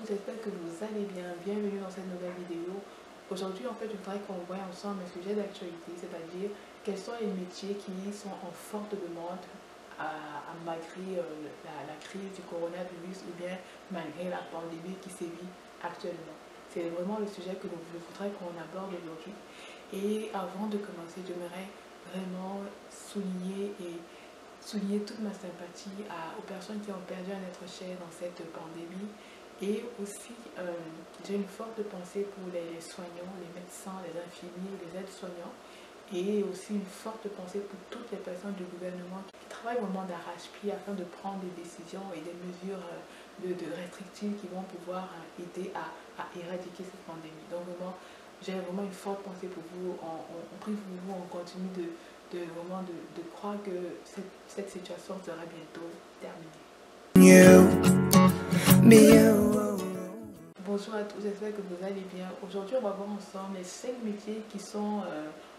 tous, j'espère que vous allez bien. Bienvenue dans cette nouvelle vidéo. Aujourd'hui, en fait, je voudrais qu'on voit ensemble un sujet d'actualité, c'est-à-dire quels sont les métiers qui sont en forte demande malgré la crise du coronavirus ou bien malgré la pandémie qui sévit actuellement. C'est vraiment le sujet que je voudrais qu'on aborde aujourd'hui. Et avant de commencer, j'aimerais vraiment souligner toute ma sympathie aux personnes qui ont perdu un être cher dans cette pandémie. Et aussi, j'ai une forte pensée pour les soignants, les médecins, les infirmiers, les aides-soignants. Et aussi une forte pensée pour toutes les personnes du gouvernement qui travaillent vraiment d'arrache-pied afin de prendre des décisions et des mesures de restrictives qui vont pouvoir aider à éradiquer cette pandémie. Donc vraiment, j'ai vraiment une forte pensée pour vous. On prie pour vous, on continue de croire que cette situation sera bientôt terminée. Bonjour à tous, j'espère que vous allez bien. Aujourd'hui, on va voir ensemble les 5 métiers qui sont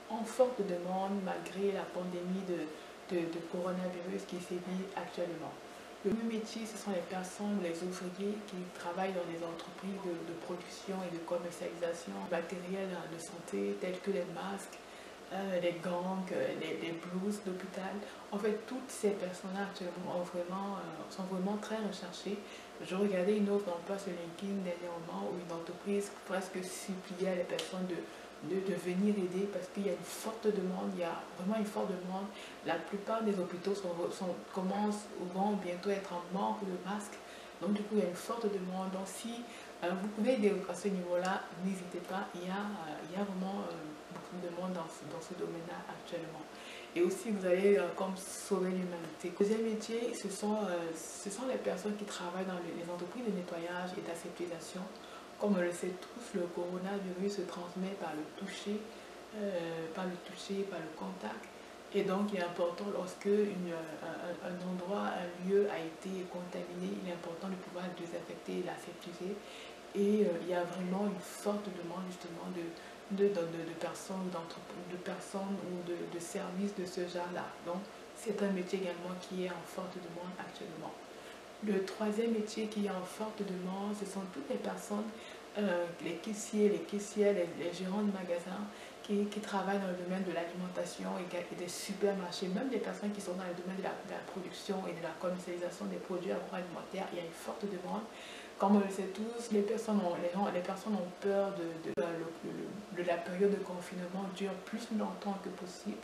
en forte demande malgré la pandémie de coronavirus qui sévit actuellement. Le premier métier, ce sont les personnes, les ouvriers qui travaillent dans les entreprises de production et de commercialisation matériel de santé tels que les masques, les gangs, les blouses d'hôpital. En fait, toutes ces personnes-là actuellement sont vraiment très recherchées. Je regardais une offre d'emploi sur LinkedIn dernièrement où une entreprise presque suppliait les personnes de venir aider parce qu'il y a une forte demande, il y a vraiment une forte demande. La plupart des hôpitaux commencent ou vont bientôt être en manque de masques. Donc du coup, il y a une forte demande. Donc si vous pouvez aider à ce niveau-là, n'hésitez pas. Il y a vraiment beaucoup de monde dans ce domaine-là actuellement. Et aussi, vous allez comme sauver l'humanité. Le deuxième métier, ce sont les personnes qui travaillent dans les entreprises de nettoyage et d'aseptisation. Comme on le sait tous, le coronavirus se transmet par le toucher, par le contact. Et donc, il est important lorsque un endroit, un lieu a été contaminé, il est important de pouvoir le désinfecter et l'aseptiser. Et il y a vraiment une forte demande justement de personnes, ou de services de ce genre-là. Donc, c'est un métier également qui est en forte demande actuellement. Le troisième métier qui est en forte demande, ce sont toutes les personnes, les caissiers, les gérants de magasins qui travaillent dans le domaine de l'alimentation et des supermarchés, même des personnes qui sont dans le domaine de la production et de la commercialisation des produits agroalimentaires. Il y a une forte demande. Comme on le sait tous, les personnes ont peur de la période de confinement dure plus longtemps que possible,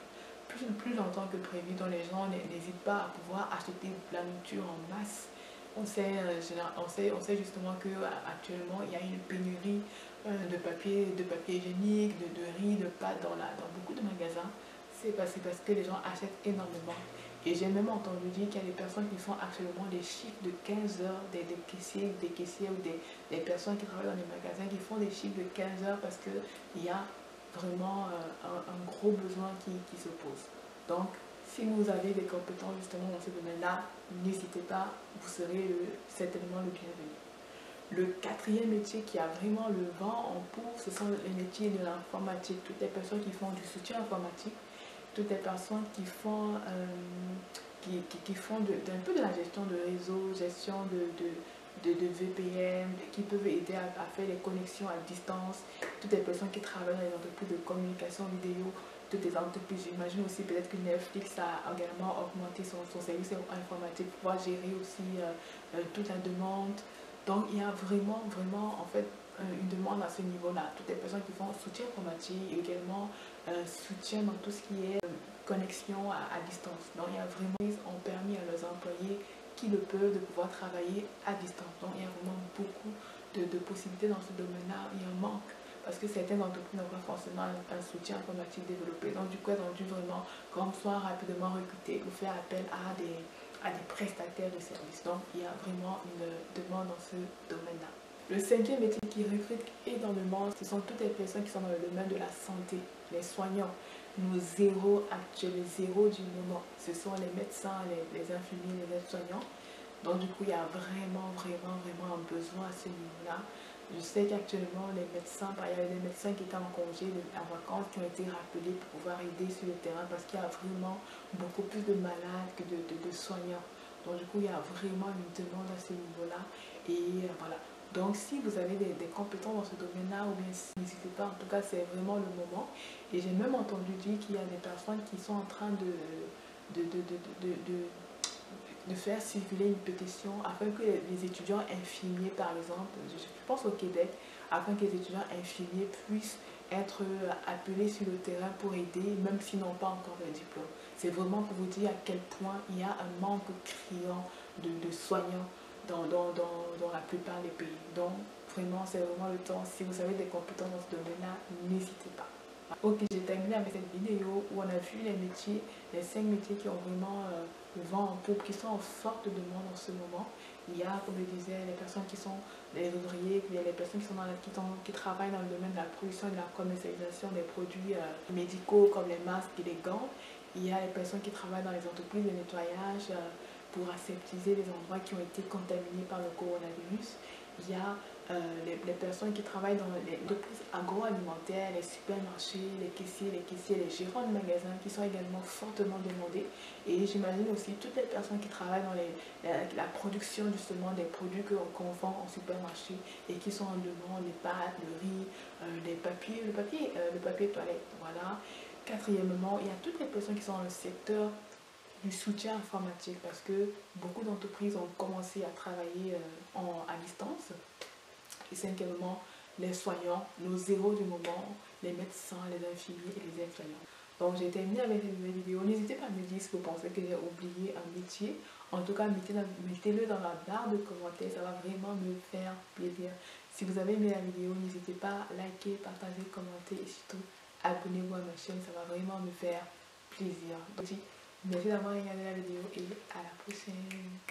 plus longtemps que prévu, dont les gens n'hésitent pas à pouvoir acheter de la nourriture en masse. On sait justement qu'actuellement, il y a une pénurie de papier hygiénique, de riz, de pâtes dans beaucoup de magasins. C'est parce que les gens achètent énormément. Et j'ai même entendu dire qu'il y a des personnes qui font actuellement des chiffres de 15 heures, des caissiers ou des personnes qui travaillent dans les magasins qui font des chiffres de 15 heures parce qu'il y a vraiment un gros besoin qui se pose. Donc, si vous avez des compétences justement dans ce domaine-là, n'hésitez pas, vous serez certainement le bienvenu. Le quatrième métier qui a vraiment le vent en poupe, ce sont les métiers de l'informatique. Toutes les personnes qui font du soutien informatique, toutes les personnes qui font, un peu de la gestion de réseau, gestion de VPN, qui peuvent aider à faire les connexions à distance, toutes les personnes qui travaillent dans les entreprises de communication vidéo, toutes les entreprises. J'imagine aussi peut-être que Netflix a également augmenté son service informatique pour pouvoir gérer aussi toute la demande. Donc il y a vraiment en fait une demande à ce niveau-là. Toutes les personnes qui font soutien informatique et également soutien dans tout ce qui est connexion à distance. Donc il y a vraiment, ils ont permis à leurs employés qui le peuvent de pouvoir travailler à distance. Donc il y a vraiment beaucoup de possibilités dans ce domaine-là. Il y a un manque parce que certaines entreprises n'ont pas forcément un soutien informatique développé. Donc du coup, elles ont dû vraiment, comme soit rapidement recruter ou faire appel à des prestataires de services. Donc il y a vraiment une demande dans ce domaine-là. Le cinquième métier qui recrute énormément, ce sont toutes les personnes qui sont dans le domaine de la santé, les soignants. Nos zéros actuels, les zéros du moment, ce sont les médecins, les infirmiers, les aides-soignants. Donc du coup, il y a vraiment un besoin à ce niveau-là. Je sais qu'actuellement, il y avait des médecins qui étaient en congé, en vacances, qui ont été rappelés pour pouvoir aider sur le terrain parce qu'il y a vraiment beaucoup plus de malades que de soignants. Donc du coup, il y a vraiment une demande à ce niveau-là. Et voilà. Donc si vous avez des compétences dans ce domaine-là, ou bien n'hésitez pas, en tout cas c'est vraiment le moment. Et j'ai même entendu dire qu'il y a des personnes qui sont en train de, de, de, de, de, de de faire circuler une pétition afin que les étudiants infirmiers, par exemple, je pense au Québec, afin que les étudiants infirmiers puissent être appelés sur le terrain pour aider, même s'ils n'ont pas encore le diplôme. C'est vraiment pour vous dire à quel point il y a un manque criant de soignants dans la plupart des pays. Donc, vraiment, c'est vraiment le temps. Si vous avez des compétences dans ce domaine-là, n'hésitez pas. Ok, j'ai terminé avec cette vidéo où on a vu les métiers, les 5 métiers qui ont vraiment le vent en poupe, qui sont en forte demande en ce moment. Il y a, comme je disais, les personnes qui sont les ouvriers, puis il y a les personnes qui travaillent dans le domaine de la production et de la commercialisation des produits médicaux comme les masques et les gants. Il y a les personnes qui travaillent dans les entreprises de nettoyage pour aseptiser les endroits qui ont été contaminés par le coronavirus. Il y a les personnes qui travaillent dans les entreprises agroalimentaires, les supermarchés, les caissiers, les gérants de magasins qui sont également fortement demandés. Et j'imagine aussi toutes les personnes qui travaillent dans la production justement des produits qu'on vend en supermarché et qui sont en demande, les pâtes, le riz, le papier toilette. Voilà. Quatrièmement, il y a toutes les personnes qui sont dans le secteur du soutien informatique parce que beaucoup d'entreprises ont commencé à travailler à distance. Et cinquièmement, les soignants, nos zéros du moment, les médecins, les infirmiers et les infirmières. Donc j'ai terminé avec cette nouvelle vidéo. N'hésitez pas à me dire si vous pensez que j'ai oublié un métier. En tout cas, mettez-le dans la barre de commentaires, ça va vraiment me faire plaisir. Si vous avez aimé la vidéo, n'hésitez pas à liker, partager, commenter et surtout abonnez-vous à ma chaîne, ça va vraiment me faire plaisir. Donc, merci d'avoir regardé la vidéo et à la prochaine.